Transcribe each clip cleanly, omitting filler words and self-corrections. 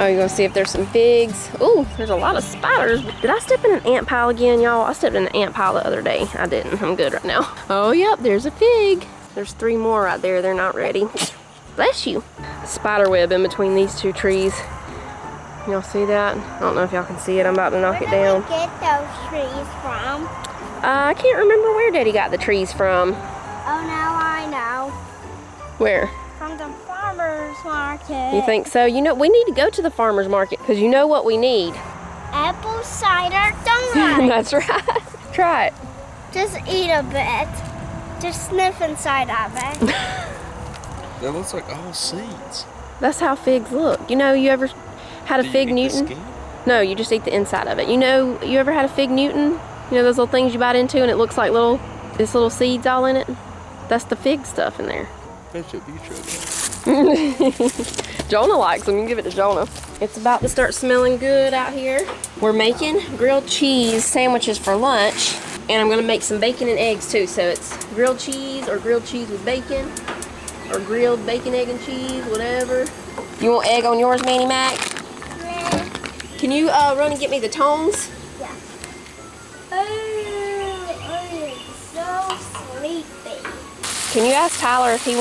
Oh, you're gonna see if there's some figs. Ooh, there's a lot of spiders. Did I step in an ant pile again, y'all? I stepped in an ant pile the other day. I didn't. I'm good right now. Oh, yep, there's a fig. There's 3 more right there. They're not ready. Bless you. Spider web in between these 2 trees. Y'all see that? I don't know if y'all can see it. I'm about to knock it down. Where did we get those trees from? I can't remember where Daddy got the trees from. Oh, now I know. Where? From the farmer's market. You think so? You know, we need to go to the farmer's market because you know what we need? Apple cider donut. That's right. Try it. Just eat a bit. Just sniff inside of it. That looks like all seeds. That's how figs look. You know, you ever had a fig Newton? No, you just eat the inside of it. You know, you ever had a fig Newton? You know those little things you bite into and it looks like this little seeds all in it? That's the fig stuff in there. That's what you tried. Jonah likes them. You can give it to Jonah. It's about to start smelling good out here. We're making grilled cheese sandwiches for lunch, and I'm gonna make some bacon and eggs too. So it's grilled cheese or grilled cheese with bacon, or grilled bacon, egg, and cheese, whatever. You want egg on yours, Manny Mac? Yeah. Can you run and get me the tongs? Yeah. Oh, I'm so sleepy. Can you ask Tyler if he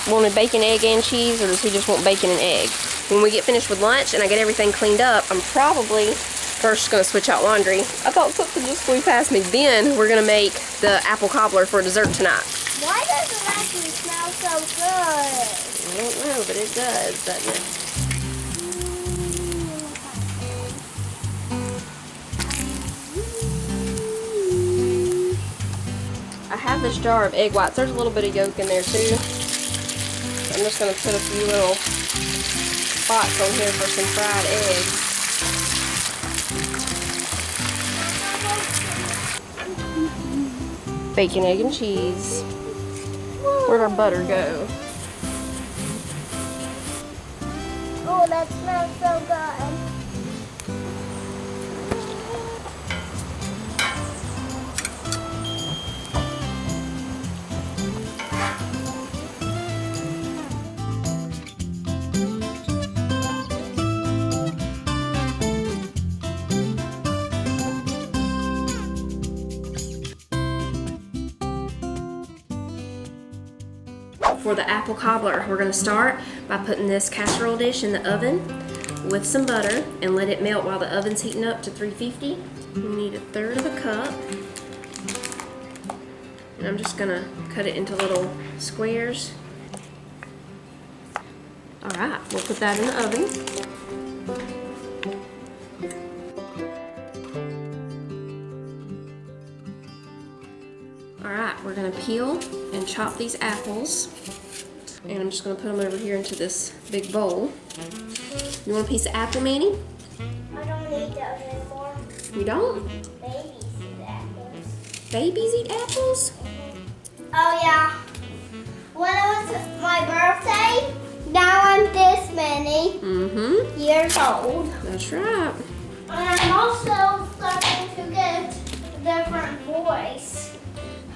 wanted bacon, egg, and cheese, or does he just want bacon and egg? When we get finished with lunch and I get everything cleaned up, I'm probably first gonna switch out laundry. I thought something just flew past me. Then we're gonna make the apple cobbler for dessert tonight. Why does it actually smell so good? I don't know, but it does, doesn't it? I have this jar of egg whites. There's a little bit of yolk in there too. I'm just gonna put a few little spots on here for some fried eggs. Bacon, egg, and cheese. Where'd our butter go? Oh, that smells so good. For the apple cobbler, we're going to start by putting this casserole dish in the oven with some butter and let it melt while the oven's heating up to 350. We need 1/3 of a cup. And I'm just going to cut it into little squares. Alright, we'll put that in the oven. Alright, we're going to peel and chop these apples. And I'm just going to put them over here into this big bowl. You want a piece of apple, Manny? I don't need those anymore. You don't? Babies eat apples. Babies eat apples? Oh yeah. When it was my birthday, now I'm this many years old. That's right. And I'm also starting to get different voice.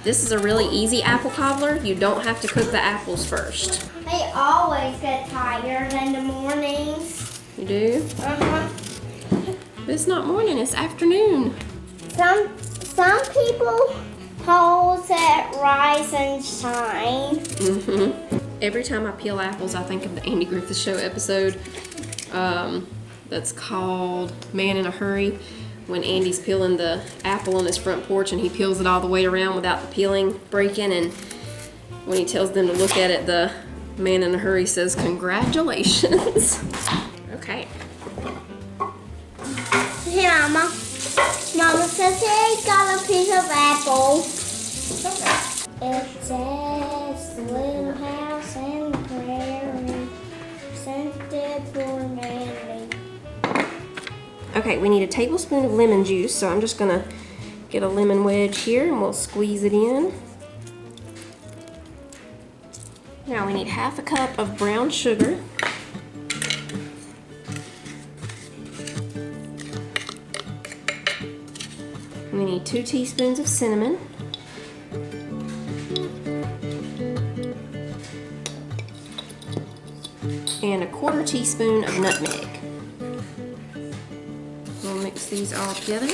This is a really easy apple cobbler. You don't have to cook the apples first. I always get tired in the mornings. You do? Uh-huh. But it's not morning, it's afternoon. Some people call it rise and shine. Every time I peel apples, I think of the Andy Griffith Show episode that's called Man in a Hurry, when Andy's peeling the apple on his front porch and he peels it all the way around without the peeling breaking, and when he tells them to look at it, the man in a hurry says, "Congratulations." Okay. Hey, Mama. Mama says, hey, got a piece of apple. It says, the little house in the prairie, scented for Mandy. Okay, we need a tablespoon of lemon juice, so I'm just gonna get a lemon wedge here and we'll squeeze it in. Now we need 1/2 cup of brown sugar. We need 2 teaspoons of cinnamon. And 1/4 teaspoon of nutmeg. these all together.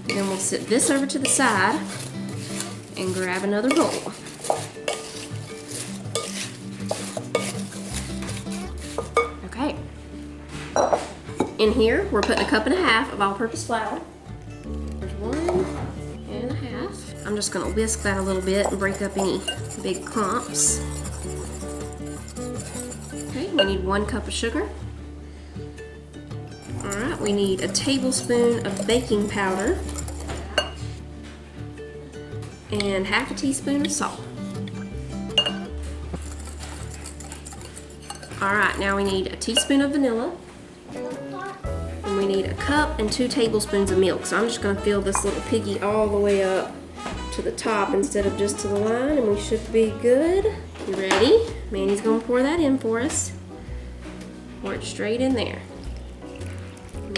Then we'll sit this over to the side and grab another bowl. Okay. In here, we're putting 1.5 cups of all-purpose flour. There's 1.5 cups. I'm just gonna whisk that a little bit and break up any big clumps. Okay, we need 1 cup of sugar. All right, we need a tablespoon of baking powder and 1/2 teaspoon of salt. All right, now we need a teaspoon of vanilla. And we need 1 cup and 2 tablespoons of milk. So I'm just gonna fill this little piggy all the way up to the top instead of just to the line, and we should be good. You ready? Manny's gonna pour that in for us. Pour it straight in there.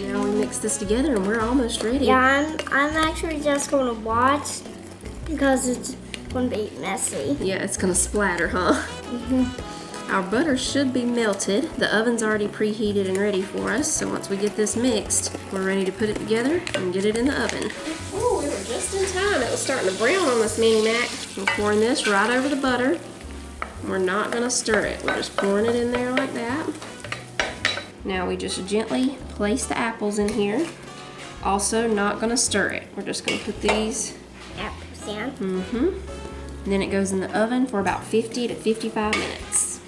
Now we mix this together and we're almost ready. Yeah, I'm actually just gonna watch because it's gonna be messy. Yeah, it's gonna splatter, huh? Our butter should be melted. The oven's already preheated and ready for us. So once we get this mixed, we're ready to put it together and get it in the oven. Oh, we were just in time. It was starting to brown on us, Manny Mac. We're pouring this right over the butter. We're not gonna stir it. We're just pouring it in there like that. Now we just gently place the apples in here. Also not gonna stir it. We're just gonna put these apples in. And then it goes in the oven for about 50 to 55 minutes.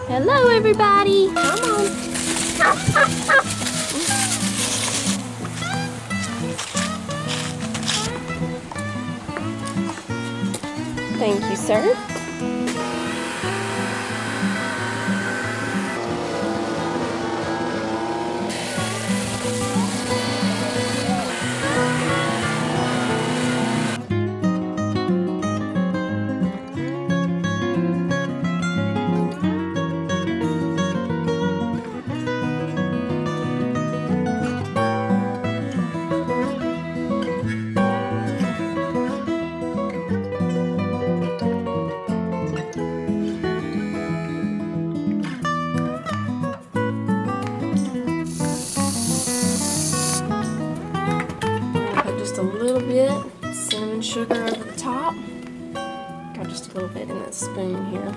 Hello, everybody. Come on. Thank you, sir. Just a little bit cinnamon sugar over the top. Got just a little bit in that spoon here.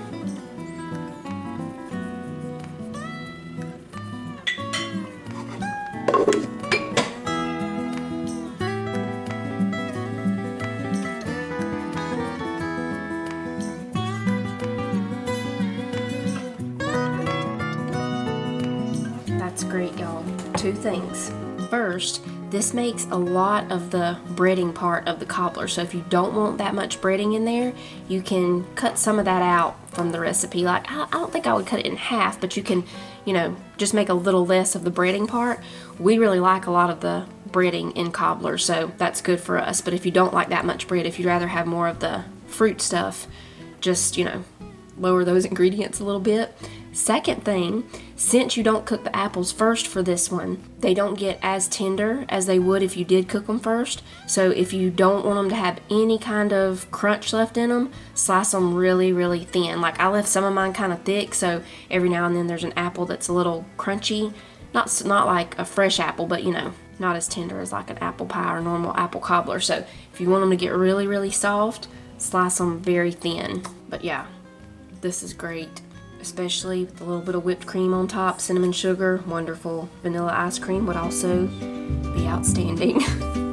That's great, y'all. 2 things. First, this makes a lot of the breading part of the cobbler. So if you don't want that much breading in there, you can cut some of that out from the recipe. Like, I don't think I would cut it in half, but you can, you know, just make a little less of the breading part. We really like a lot of the breading in cobbler, so that's good for us. But if you don't like that much bread, if you'd rather have more of the fruit stuff, just, you know, lower those ingredients a little bit. Second thing, since you don't cook the apples first for this one, they don't get as tender as they would if you did cook them first. So if you don't want them to have any kind of crunch left in them, slice them really, really thin. Like, I left some of mine kind of thick, so every now and then there's an apple that's a little crunchy. Not like a fresh apple, but, you know, not as tender as like an apple pie or normal apple cobbler. So if you want them to get really, really soft, slice them very thin. But yeah, this is great. Especially with a little bit of whipped cream on top, cinnamon sugar, wonderful. Vanilla ice cream would also be outstanding.